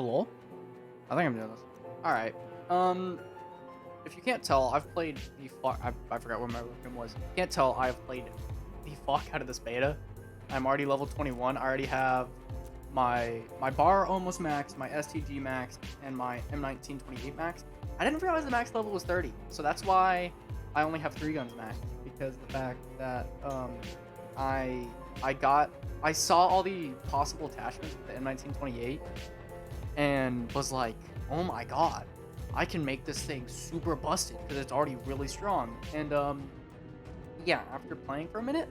Hello? I think I'm doing this. Alright. Um, if you can't tell, I've played the fuck. I forgot what my webcam was. If you can't tell, I've played the fuck out of this beta. I'm already level 21. I already have my bar almost max, my STG max, and my M1928 max. I didn't realize the max level was 30, so that's why I only have 3 guns max, because the fact that I I saw all the possible attachments with the M1928 and was like, oh my god, I can make this thing super busted because it's already really strong. And yeah, after playing for a minute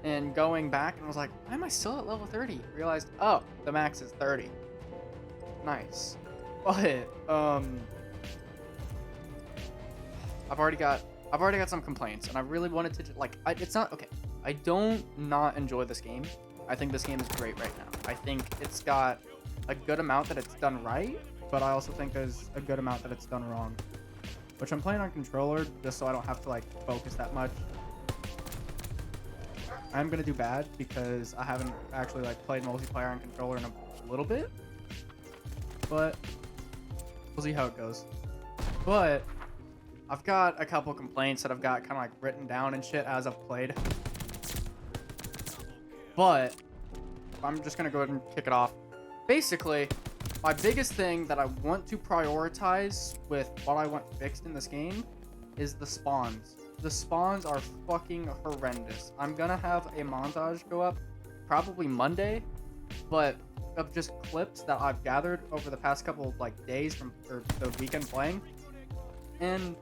and going back and was like, why am I still at level 30? Realized, oh, the max is 30. Nice. But I've already got some complaints, and I really wanted to it's not okay. I don't not enjoy this game. I think this game is great right now. I think it's got a good amount that it's done right, but I also think there's a good amount that it's done wrong. Which I'm playing on controller just so I don't have to like focus that much. I'm gonna do bad because I haven't actually like played multiplayer on controller in a little bit, but we'll see how it goes. But I've got a couple complaints that I've got kind of like written down and shit as I've played. But I'm just gonna go ahead and kick it off. Basically, my biggest thing that I want to prioritize with what I want fixed in this game is the spawns. The spawns are fucking horrendous. I'm gonna have a montage go up probably Monday, but of just clips that I've gathered over the past couple of like days from the weekend playing. And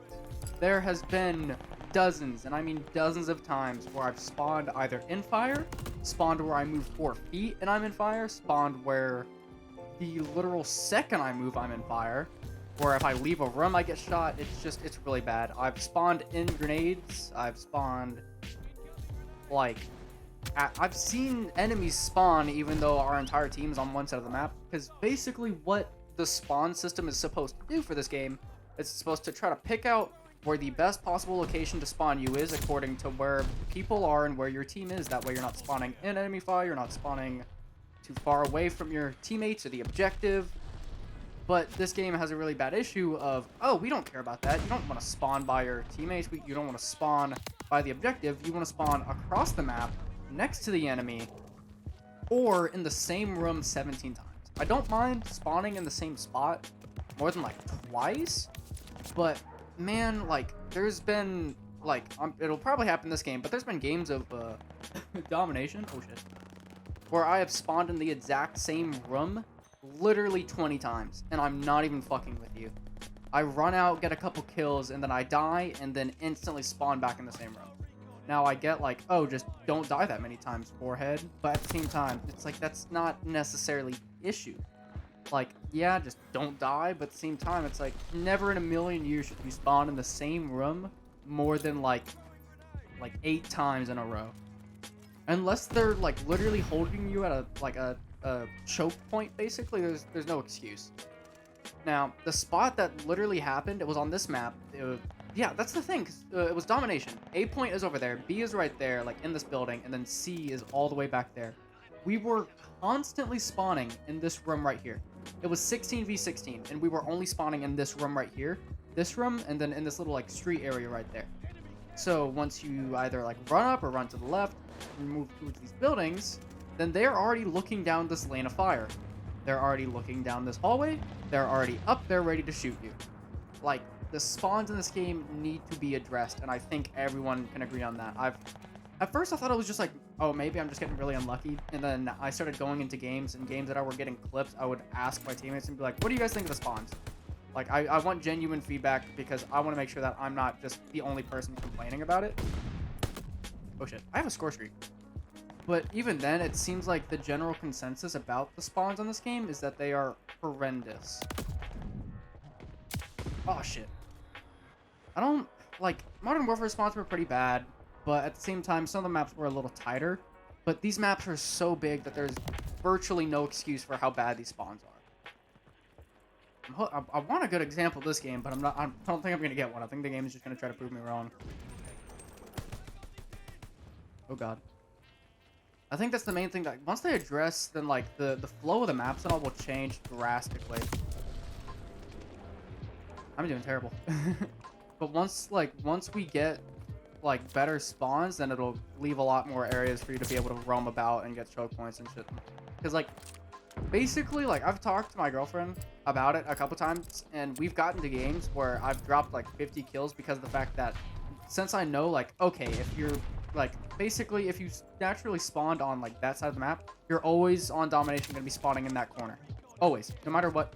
there has been dozens, and I mean dozens of times where I've spawned either in fire, spawned where I move 4 feet and I'm in fire, spawned where the literal second I move I'm in fire, where if I leave a room I get shot. It's really bad. I've spawned in grenades. I've spawned like I've seen enemies spawn even though our entire team is on one side of the map, because basically what the spawn system is supposed to do for this game, it's supposed to try to pick out where the best possible location to spawn you is according to where people are and where your team is. That way you're not spawning in enemy fire, you're not spawning too far away from your teammates or the objective. But this game has a really bad issue of, oh, we don't care about that. You don't want to spawn by your teammates. You don't want to spawn by the objective. You want to spawn across the map next to the enemy or in the same room 17 times. I don't mind spawning in the same spot more than like twice, but man, like there's been like it'll probably happen this game, but there's been games of domination, oh shit, where I have spawned in the exact same room literally 20 times, and I'm not even fucking with you. I run out, get a couple kills, and then I die, and then instantly spawn back in the same room. Now I get like, oh, just don't die that many times, forehead, but at the same time, it's like that's not necessarily issue. Like, yeah, just don't die, but at the same time, it's like never in a million years should you spawn in the same room more than like 8 times in a row, unless they're like literally holding you at a choke point. Basically, there's no excuse. Now the spot that literally happened, it was on this map. Yeah, that's the thing, 'cause, it was domination. A point is over there, B is right there, like in this building, and then C is all the way back there. We were constantly spawning in this room right here. It was 16v16, and we were only spawning in this room right here, this room, and then in this little like street area right there. So once you either like run up or run to the left and move towards these buildings, then they're already looking down this lane of fire. They're already looking down this hallway. They're already up there ready to shoot you. Like, the spawns in this game need to be addressed, and I think everyone can agree on that. At first I thought it was just like, oh, maybe I'm just getting really unlucky, and then I started going into games that I were getting clips. I would ask my teammates and be like, what do you guys think of the spawns? Like, I want genuine feedback because I want to make sure that I'm not just the only person complaining about it. Oh shit, I have a score streak. But even then, it seems like the general consensus about the spawns on this game is that they are horrendous. Oh shit. I don't like Modern Warfare spawns were pretty bad, but at the same time, some of the maps were a little tighter. But these maps are so big that there's virtually no excuse for how bad these spawns are. I want a good example of this game, but I don't think I'm gonna get one. I think the game is just gonna try to prove me wrong. Oh god. I think that's the main thing that once they address, then like the flow of the maps and all will change drastically. I'm doing terrible. But once we get like better spawns, then it'll leave a lot more areas for you to be able to roam about and get choke points and shit. Because like basically, like I've talked to my girlfriend about it a couple times, and we've gotten to games where I've dropped like 50 kills because of the fact that since I know like, okay, if you're like basically if you naturally spawned on like that side of the map, you're always on domination going to be spawning in that corner. Always, no matter what,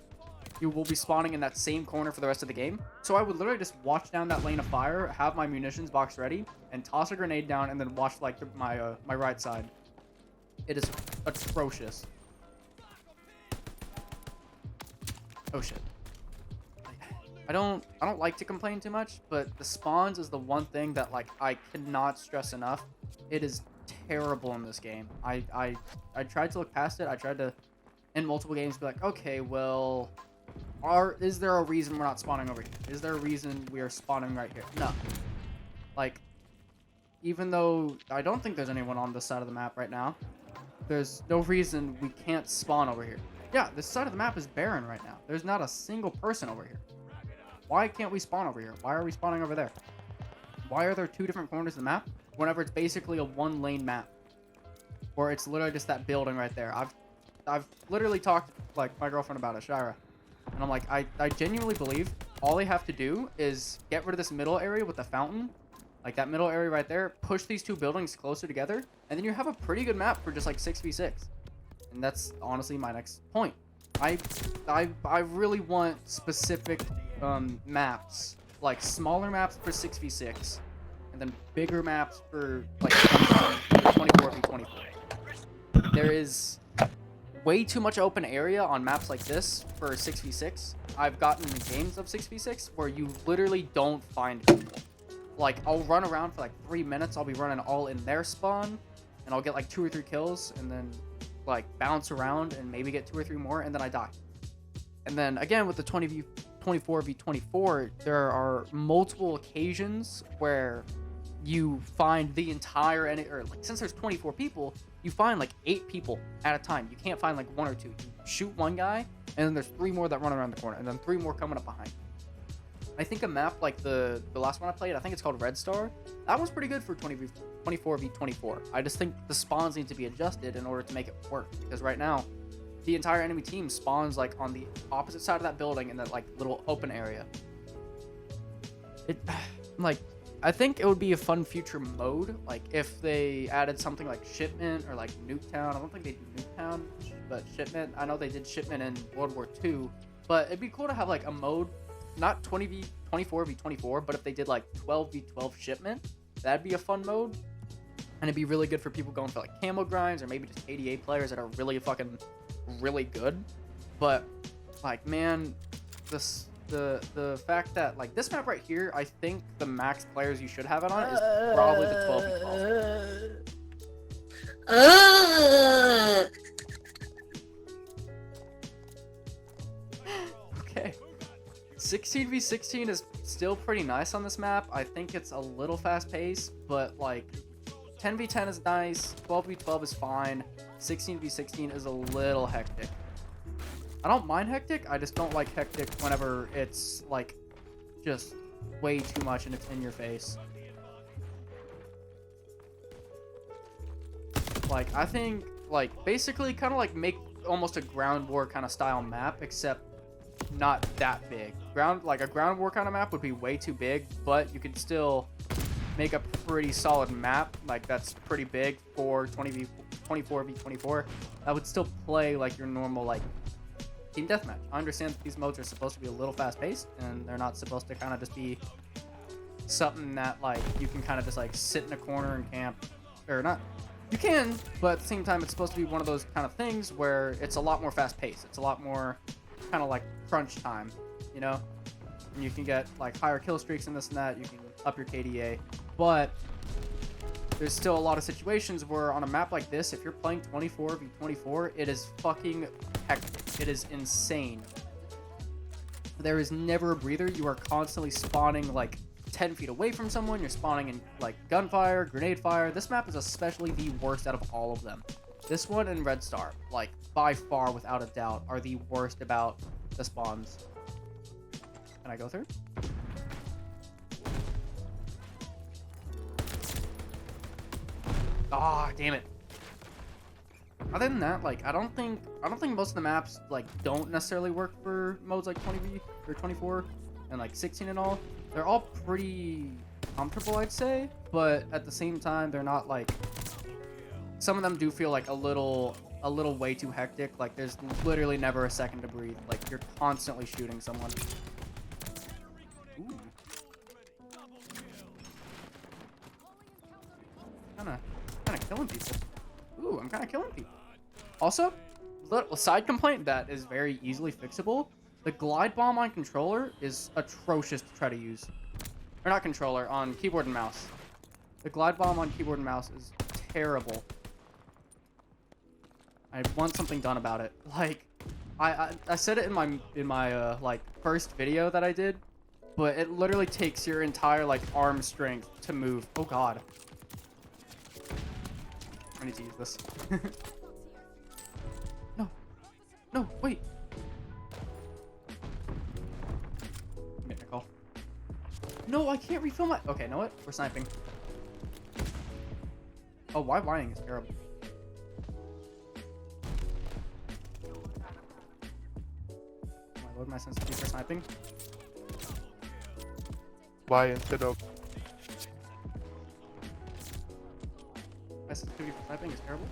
you will be spawning in that same corner for the rest of the game. So I would literally just watch down that lane of fire, have my munitions box ready, and toss a grenade down, and then watch like my right side. It is atrocious. Oh shit. I don't like to complain too much, but the spawns is the one thing that like I cannot stress enough. It is terrible in this game. I tried to look past it. I tried to in multiple games be like, okay, well, is there a reason we're not spawning over here? Is there a reason we are spawning right here? No. Like, even though I don't think there's anyone on this side of the map right now, there's no reason we can't spawn over here. Yeah, this side of the map is barren right now. There's not a single person over here. Why can't we spawn over here? Why are we spawning over there? Why are there two different corners of the map whenever it's basically a one lane map? Or it's literally just that building right there. I've literally talked like my girlfriend about it, Shira. And I'm like, I genuinely believe all they have to do is get rid of this middle area with the fountain. Like that middle area right there, push these two buildings closer together, and then you have a pretty good map for just like 6v6. And that's honestly my next point. I really want specific maps, like smaller maps for 6v6, and then bigger maps for like 24v24. There is way too much open area on maps like this for 6v6. I've gotten in games of 6v6 where you literally don't find people. Like, I'll run around for like 3 minutes, I'll be running all in their spawn, and I'll get like 2 or 3 kills, and then like bounce around and maybe get 2 or 3 more, and then I die. And then again with the 24v24, there are multiple occasions where you find the entire, or like since there's 24 people, you find like 8 people at a time. You can't find like 1 or 2. You shoot one guy, and then there's 3 more that run around the corner, and then 3 more coming up behind. I think a map like the last one I played, I think it's called Red Star. That one's pretty good for 24v24. I just think the spawns need to be adjusted in order to make it work. Because right now, the entire enemy team spawns like on the opposite side of that building in that like little open area. I think it would be a fun future mode, like if they added something like Shipment or like Nuketown. I don't think they do Nuketown, but Shipment. I know they did Shipment in World War II, but it'd be cool to have like a mode, not 24v24, but if they did like 12v12 Shipment, that'd be a fun mode, and it'd be really good for people going for like camo grinds or maybe just ADA players that are really fucking really good. But like, man, the fact that like this map right here, I think the max players you should have it on is probably the 12v12. Okay, 16v16 is still pretty nice on this map. I think it's a little fast paced, but like 10v10 is nice, 12v12 is fine, 16v16 is a little hectic. I don't mind hectic, I just don't like hectic whenever it's like just way too much and it's in your face. Like, I think like basically kind of like make almost a ground war kind of style map, except not that big. Like a ground war kind of map would be way too big, but you could still make a pretty solid map like that's pretty big for 24v24. That would still play like your normal like team deathmatch. I understand that these modes are supposed to be a little fast paced, and they're not supposed to kind of just be something that like you can kind of just like sit in a corner and camp, or not. You can, but at the same time, it's supposed to be one of those kind of things where it's a lot more fast paced. It's a lot more kind of like crunch time, you know? And you can get like higher kill streaks and this and that. You can up your KDA, but there's still a lot of situations where on a map like this, if you're playing 24v24, it is fucking hectic. It is insane. There is never a breather. You are constantly spawning like 10 feet away from someone, you're spawning in like gunfire, grenade fire. This map is especially the worst out of all of them. This one and Red Star, like by far without a doubt, are the worst about the spawns. Can I go through? Ah, damn it. Other than that, like I don't think most of the maps like don't necessarily work for modes like 20v or 24 and like 16 and all. They're all pretty comfortable, I'd say, but at the same time they're not like, some of them do feel like a little way too hectic. Like there's literally never a second to breathe. Like you're constantly shooting someone. Ooh. Kind of killing people. Ooh, I'm kind of killing people. Also, little side complaint that is very easily fixable. The glide bomb on controller is atrocious to try to use. Or not controller, on keyboard and mouse. The glide bomb on keyboard and mouse is terrible. I want something done about it. Like, I said it in my like first video that I did, but it literally takes your entire like arm strength to move. Oh god. I need to use this. No, wait. Make a call. No, I can't refill my... Okay, know what? We're sniping. Oh, why lying is terrible. I load my sensitivity for sniping. Why instead of... My sensitivity for sniping is terrible.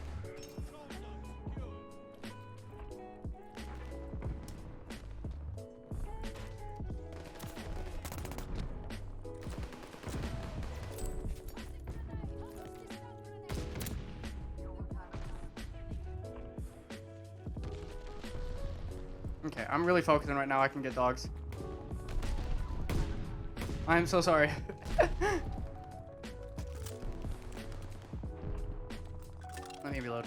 Okay, I'm really focusing right now. I can get dogs. I'm so sorry. Let me reload.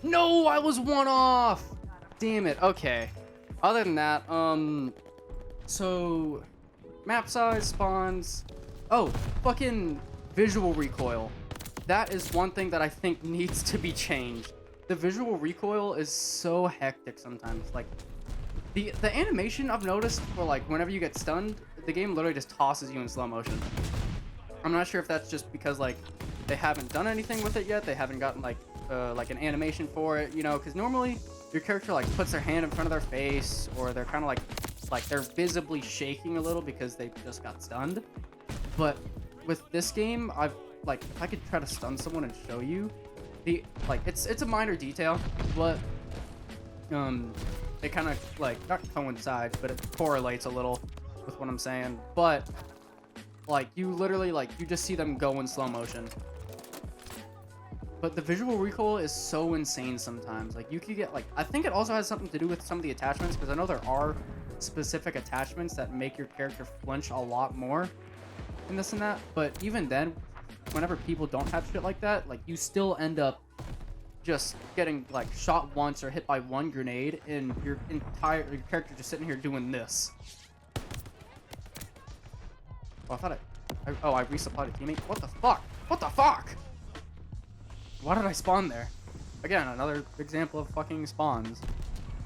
No, I was one off. Damn it. Okay. Other than that, so map size, spawns. Oh, fucking visual recoil. That is one thing that I think needs to be changed. The visual recoil is so hectic sometimes. Like the animation I've noticed for like whenever you get stunned, the game literally just tosses you in slow motion. I'm not sure if that's just because like they haven't done anything with it yet. They haven't gotten like an animation for it, you know, because normally your character like puts their hand in front of their face, or they're kind of like they're visibly shaking a little because they just got stunned. But with this game, I've like, if I could try to stun someone and show you, it's a minor detail, but it kind of like not coincides, but it correlates a little with what I'm saying. But like you literally like you just see them go in slow motion. But the visual recoil is so insane sometimes. Like you could get like, I think it also has something to do with some of the attachments, because I know there are specific attachments that make your character flinch a lot more and this and that. But even then, whenever people don't have shit like that, like you still end up just getting like shot once or hit by one grenade and your character just sitting here doing this. Oh, I thought I resupplied a teammate. What the fuck? What the fuck? Why did I spawn there? Again, another example of fucking spawns.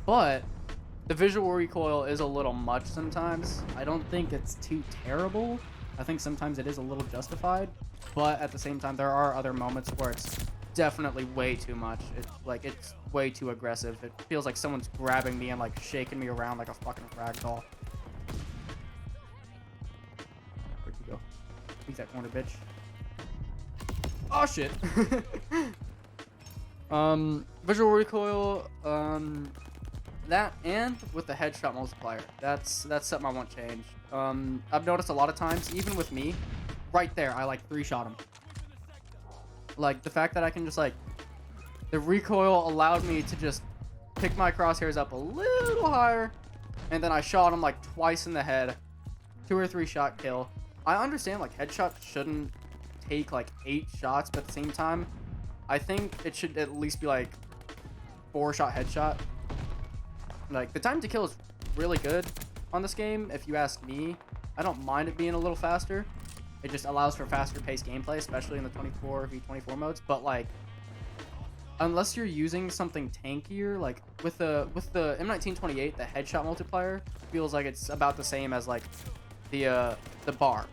But the visual recoil is a little much sometimes. I don't think it's too terrible. I think sometimes it is a little justified. But at the same time, there are other moments where it's definitely way too much. It's way too aggressive. It feels like someone's grabbing me and like shaking me around like a fucking ragdoll. Where'd you go? He's that corner, bitch. Oh shit. Visual recoil, that, and with the headshot multiplier. That's something I want changed. I've noticed a lot of times, even with me, right there, I like 3-shot him. Like the fact that I can just like, the recoil allowed me to just pick my crosshairs up a little higher, and then I shot him like twice in the head. 2 or 3 shot kill. I understand like headshots shouldn't take like 8 shots, but at the same time, I think it should at least be like 4-shot headshot. Like the time to kill is really good on this game, if you ask me. I don't mind it being a little faster. It just allows for faster paced gameplay, especially in the 24v24 modes. But like, unless you're using something tankier, like with the M1928, the headshot multiplier feels like it's about the same as like the bar,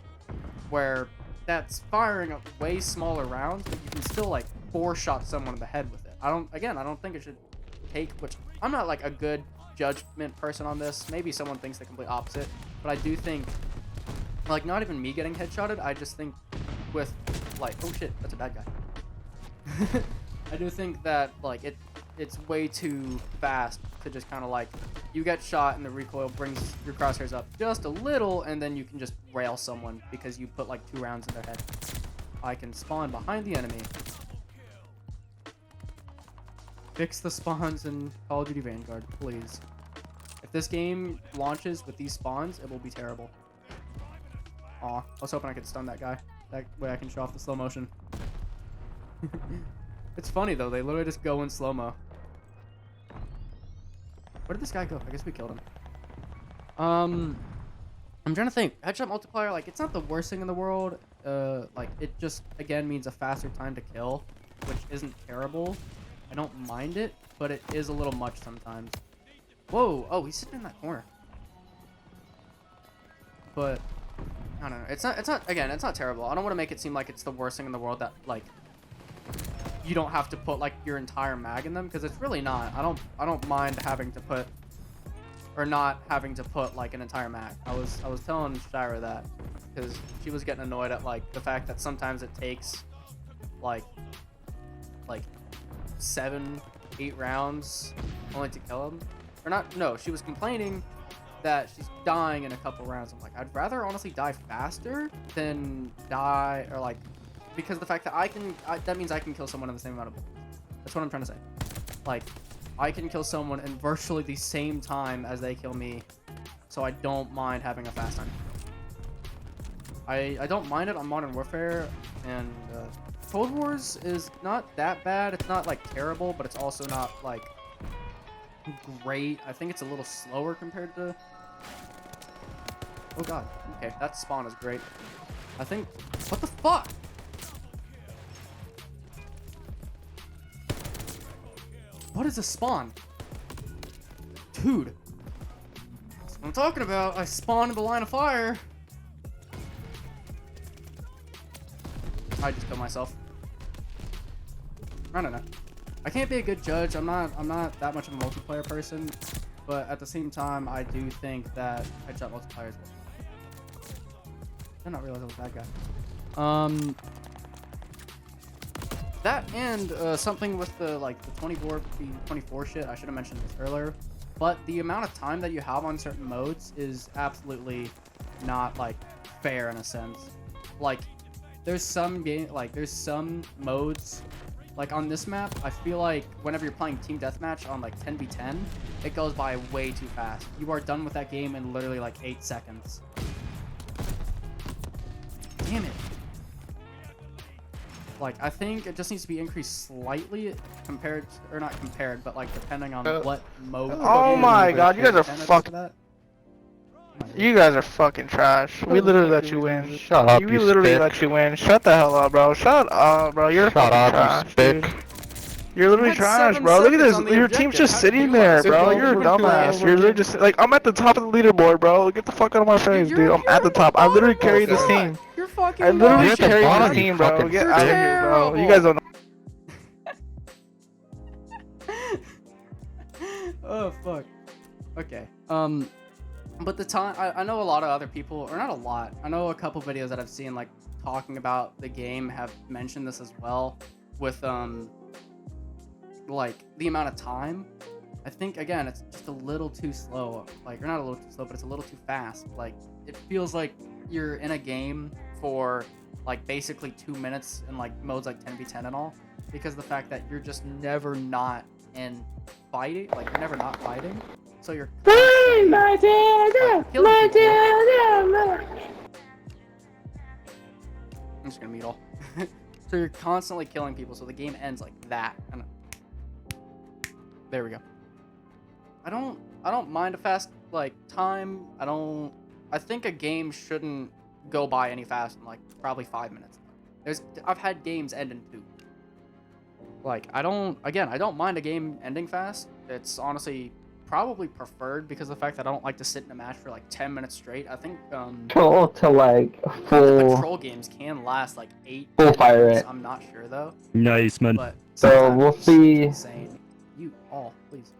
where that's firing way smaller rounds, but you can still like 4-shot someone in the head with it. I don't think it should take, which I'm not like a good judgment person on this. Maybe someone thinks the complete opposite, but I do think, like, not even me getting headshotted, I just think with like, oh shit, that's a bad guy. I do think that like it's way too fast to just kind of like, you get shot and the recoil brings your crosshairs up just a little, and then you can just rail someone because you put like 2 rounds in their head. I can spawn behind the enemy. Fix the spawns in Call of Duty Vanguard, please. If this game launches with these spawns, it will be terrible. Aw, I was hoping I could stun that guy. That way I can show off the slow motion. It's funny though, they literally just go in slow-mo. Where did this guy go? I guess we killed him. I'm trying to think. Headshot multiplier, like, it's not the worst thing in the world. Like, it just, again, means a faster time to kill, which isn't terrible. I don't mind it, but it is a little much sometimes. Whoa! Oh, he's sitting in that corner. But I don't know. It's not. Again, it's not terrible. I don't want to make it seem like it's the worst thing in the world that like you don't have to put like your entire mag in them, because it's really not. I don't mind having to put, or not having to put like an entire mag. I was telling Shira that because she was getting annoyed at like the fact that sometimes it takes like 7-8 rounds only to kill him. Or not, no, she was complaining that she's dying in a couple rounds. I'm like, I'd rather honestly die faster than die, or like, because the fact that that means I can kill someone in the same amount of bullets. That's what I'm trying to say. Like, I can kill someone in virtually the same time as they kill me, so I don't mind having a fast time. I don't mind it on Modern Warfare, and Cold Wars is not that bad. It's not like terrible, but it's also not like great. I think it's a little slower compared to... Oh god. Okay, that spawn is great. I think... What the fuck? What is a spawn? Dude. That's what I'm talking about. I spawned in the line of fire. I just killed myself. I don't know. I can't be a good judge. I'm not that much of a multiplayer person, but at the same time, I do think that headshot multiplier is worth. I did not realize I was that guy. That and something with the like the 24 shit. I should have mentioned this earlier, but the amount of time that you have on certain modes is absolutely not like fair in a sense. Like, there's some modes. Like on this map, I feel like whenever you're playing team deathmatch on like 10v10, it goes by way too fast. You are done with that game in literally like 8 seconds. Damn it. Like, I think it just needs to be increased slightly compared, or not compared, but like depending on what mode. Oh my god, you guys are fucking... You guys are fucking trash. We literally let you win. Shut up, We literally let you win. Shut the hell up, bro. Shut up, bro. You're fucking trash, dude. You're literally trash, bro. Look at this. Your team's just sitting there, bro. You're a dumbass. You're literally just like, I'm at the top of the leaderboard, bro. Get the fuck out of my face, dude. I'm at the top. I literally carry this team. I literally carry this team, bro. Get out of here, bro. You guys don't know. Oh fuck. Okay. But the time, I know a lot of other people, or not a lot, I know a couple videos that I've seen like talking about the game have mentioned this as well, with like the amount of time. I think again it's just a little too slow, like, or not a little too slow, but it's a little too fast. Like, it feels like you're in a game for like basically 2 minutes in like modes like 10v10 and all, because the fact that you're just never not in fighting, like you're never not fighting. So you're killing people. I'm just gonna mute all. So you're constantly killing people, so the game ends like that. And there we go. I don't don't mind a fast like time. I think a game shouldn't go by any faster than like probably 5 minutes. I've had games end in 2. Like I don't mind a game ending fast. It's honestly probably preferred because of the fact that I don't like to sit in a match for like 10 minutes straight. I think to like the patrol games can last like 8 full fire minutes. it. I'm not sure though. Nice, man. But So we'll see. It's insane. Please.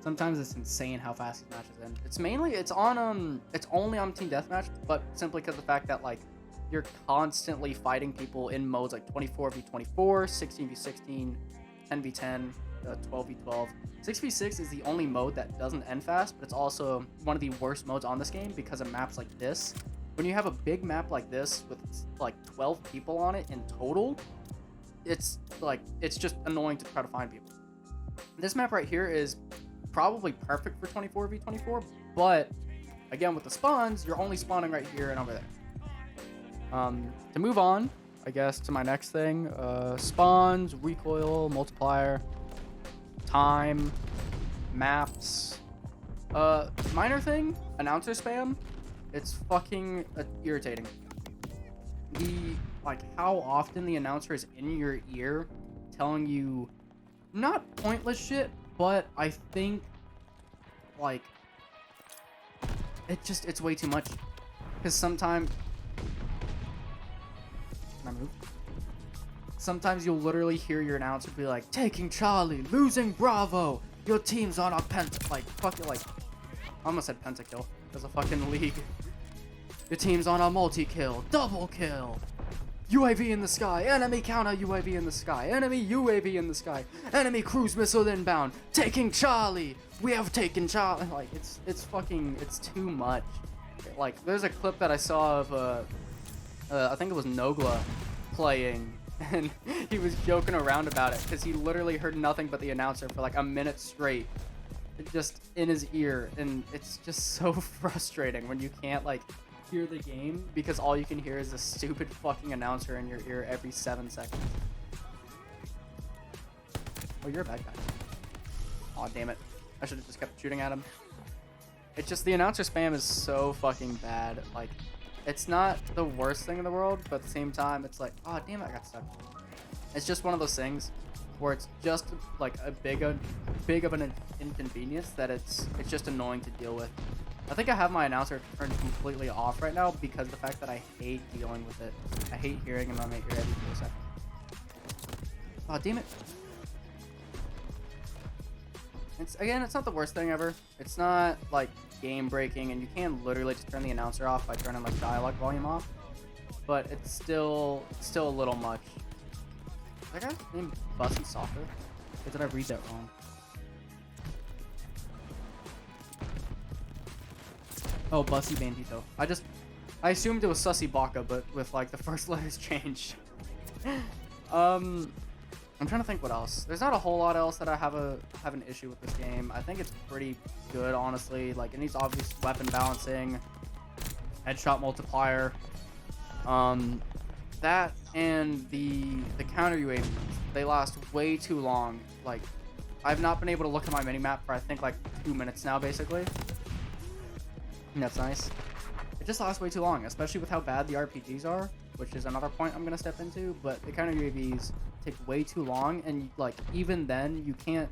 Sometimes it's insane how fast these matches end. It's only on team deathmatch, but simply because of the fact that like you're constantly fighting people in modes like 24v24, 16v16, 10v10, 12v12. 6v6 is the only mode that doesn't end fast, but it's also one of the worst modes on this game because of maps like this. When you have a big map like this with like 12 people on it in total, it's just annoying to try to find people. This map right here is probably perfect for 24v24, but again with the spawns, you're only spawning right here and over there. To move on, I guess, to my next thing, spawns, recoil, multiplier, time, maps. Minor thing, announcer spam. It's fucking irritating. How often the announcer is in your ear telling you not pointless shit, but I think like it's way too much. Because sometimes you'll literally hear your announcer be like, taking Charlie, losing Bravo, your team's on a I almost said pentakill. There's a fucking league. Your team's on a multi-kill, double kill. UAV in the sky, enemy counter UAV in the sky, enemy UAV in the sky, enemy cruise missile inbound, taking Charlie, we have taken Charlie. Like, it's too much. Like, there's a clip that I saw of, I think it was Nogla playing, and he was joking around about it, because he literally heard nothing but the announcer for like a minute straight, just in his ear, and it's just so frustrating when you can't, like, hear the game because all you can hear is a stupid fucking announcer in your ear every 7 seconds. Oh, you're a bad guy. Aw, damn it. I should have just kept shooting at him. It's just the announcer spam is so fucking bad. Like, it's not the worst thing in the world, but at the same time, it's like, oh, damn it, I got stuck. It's just one of those things where it's just like a big of an inconvenience that it's just annoying to deal with. I think I have my announcer turned completely off right now because of the fact that I hate dealing with it. I hate hearing him on my ear every 4 seconds. Oh, damn it. It's not the worst thing ever. It's not like game breaking, and you can literally just turn the announcer off by turning like dialogue volume off. But it's still a little much. Is that guy's name Bussy Soccer? Or did I read that wrong? Oh, Bussy Bandito. I assumed it was Sussy Baka, but with like the first letters changed. I'm trying to think what else. There's not a whole lot else that I have an issue with this game. I think it's pretty good, honestly. Like, it needs obvious weapon balancing, headshot multiplier. That and the counter UAVs, they last way too long. Like, I've not been able to look at my minimap for I think like 2 minutes now, basically. And that's nice. It just lasts way too long, especially with how bad the RPGs are, which is another point I'm gonna step into. But the counter UAVs take way too long, and like even then you can't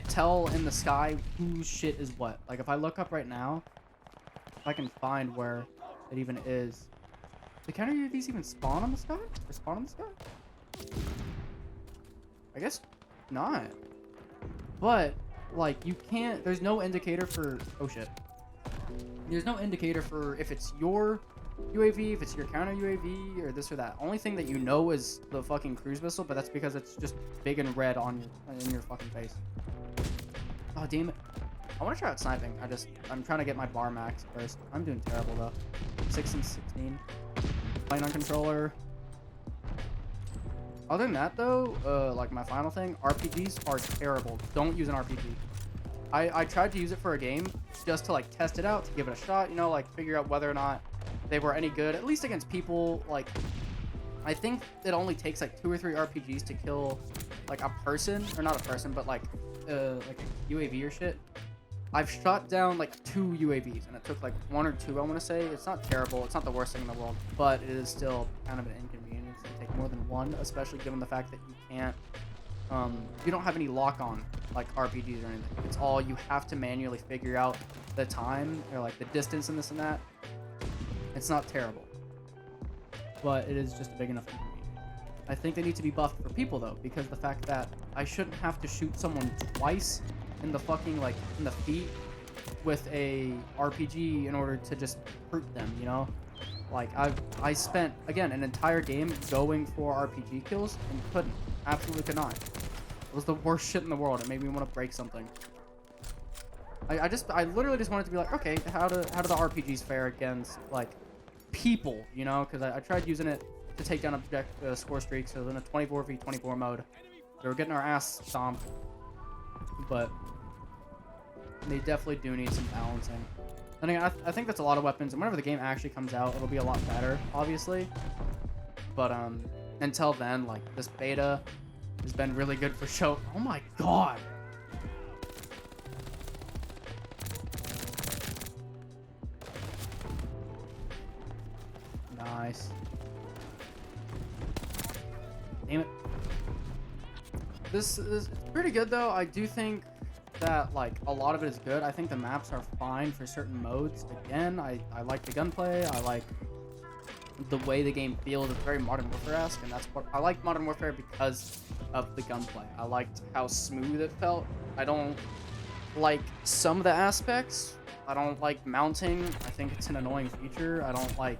tell in the sky whose shit is what. Like, if I look up right now, if I can find where it even is. The counter UAVs even spawn on the sky? Or spawn on the sky? I guess not. But like, you can't. There's no indicator for. Oh shit. There's no indicator for if it's your UAV, if it's your counter UAV, or this or that. Only thing that you know is the fucking cruise missile, but that's because it's just big and red in your fucking face. Oh, damn it. I want to try out sniping. I'm trying to get my bar max first. I'm doing terrible though. 6 and 16. Playing on controller. Other than that though, like my final thing, RPGs are terrible. Don't use an RPG. I tried to use it for a game just to like test it out, to give it a shot, you know, like figure out whether or not they were any good, at least against people. Like, I think it only takes like 2 or 3 RPGs to kill like a person, or not a person, but like a UAV or shit. I've shot down like 2 UAVs, and it took like 1 or 2, I want to say. It's not terrible. It's not the worst thing in the world, but it is still kind of an inconvenience to take more than 1, especially given the fact that you can't, you don't have any lock-on like RPGs or anything. It's all you have to manually figure out the time or like the distance and this and that. It's not terrible, but it is just a big enough inconvenience. I think they need to be buffed for people though, because the fact that I shouldn't have to shoot someone twice in the fucking like in the feet with a RPG in order to just hurt them, you know? Like I spent again an entire game going for RPG kills and couldn't, absolutely could not. It was the worst shit in the world. It made me want to break something. I literally just wanted to be like, okay, how do the RPGs fare against like people, you know? Because I tried using it to take down score streaks. So in a 24v24 mode, they were getting our ass stomped, but they definitely do need some balancing. And again, I think that's a lot of weapons, and whenever the game actually comes out, it'll be a lot better, obviously. But until then, like this beta has been really good for show. Oh my god. Nice. Damn it. This is pretty good though. I do think that like a lot of it is good. I think the maps are fine for certain modes. Again, I like the gunplay. I like the way the game feels. It's very Modern Warfare-esque, and that's what I like Modern Warfare because of the gunplay. I liked how smooth it felt. I don't like some of the aspects. I don't like mounting. I think it's an annoying feature. I don't like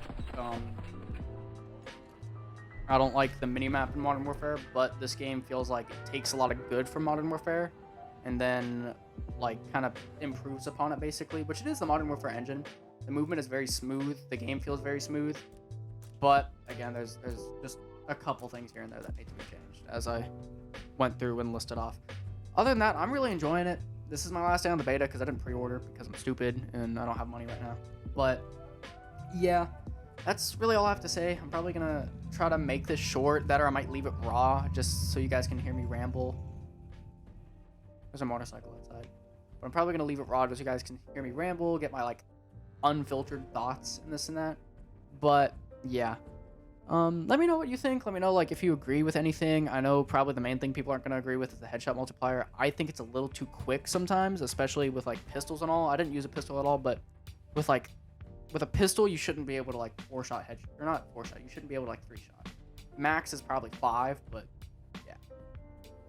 the minimap in Modern Warfare, but this game feels like it takes a lot of good from Modern Warfare and then like kind of improves upon it basically, which it is the Modern Warfare engine. The movement is very smooth. The game feels very smooth. But again, there's just a couple things here and there that need to be changed as I went through and listed off. Other than that, I'm really enjoying it. This is my last day on the beta because I didn't pre-order because I'm stupid and I don't have money right now. But yeah, that's really all I have to say. I'm probably gonna try to make this short, that or I might leave it raw just so you guys can hear me ramble. There's a motorcycle outside. But I'm probably gonna leave it raw just so you guys can hear me ramble, get my like unfiltered thoughts and this and that. But yeah. Let me know what you think. Let me know like if you agree with anything. I know probably the main thing people aren't going to agree with is the headshot multiplier. I think it's a little too quick sometimes, especially with like pistols and all. I didn't use a pistol at all, but with a pistol you shouldn't be able to like 4-shot headshot. Or not 4-shot. You shouldn't be able to like 3-shot. Max is probably 5, but yeah.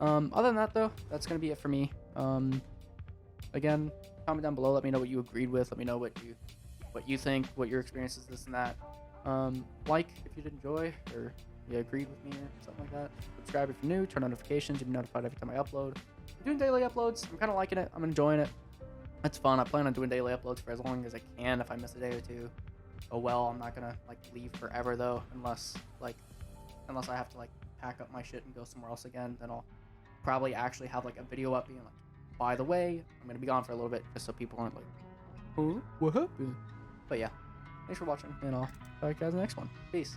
Other than that though, that's going to be it for me. Again, comment down below, let me know what you agreed with. Let me know what you think, what your experience is, this and that. Like if you did enjoy or you agreed with me or something like that. Subscribe if you're new, turn on notifications, you'll be notified every time I upload. I'm doing daily uploads. I'm kind of liking it. I'm enjoying it. It's fun. I plan on doing daily uploads for as long as I can. If I miss a day or two, oh well. I'm not gonna like leave forever though, unless I have to like pack up my shit and go somewhere else again. Then I'll probably actually have like a video up being like, by the way, I'm gonna be gone for a little bit just so people aren't like, oh, what happened? But yeah, thanks for watching, and I'll talk to you guys in the next one. Peace.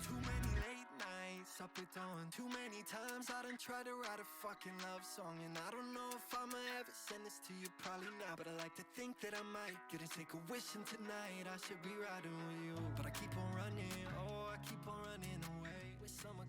Too many late nights up at dawn. Too many times I done tried to write a fucking love song, and I don't know if I'ma ever send this to you, probably not. But I like to think that I might get to take a wish, and tonight I should be riding with you. But I keep on running, oh I keep on running away. Wish summer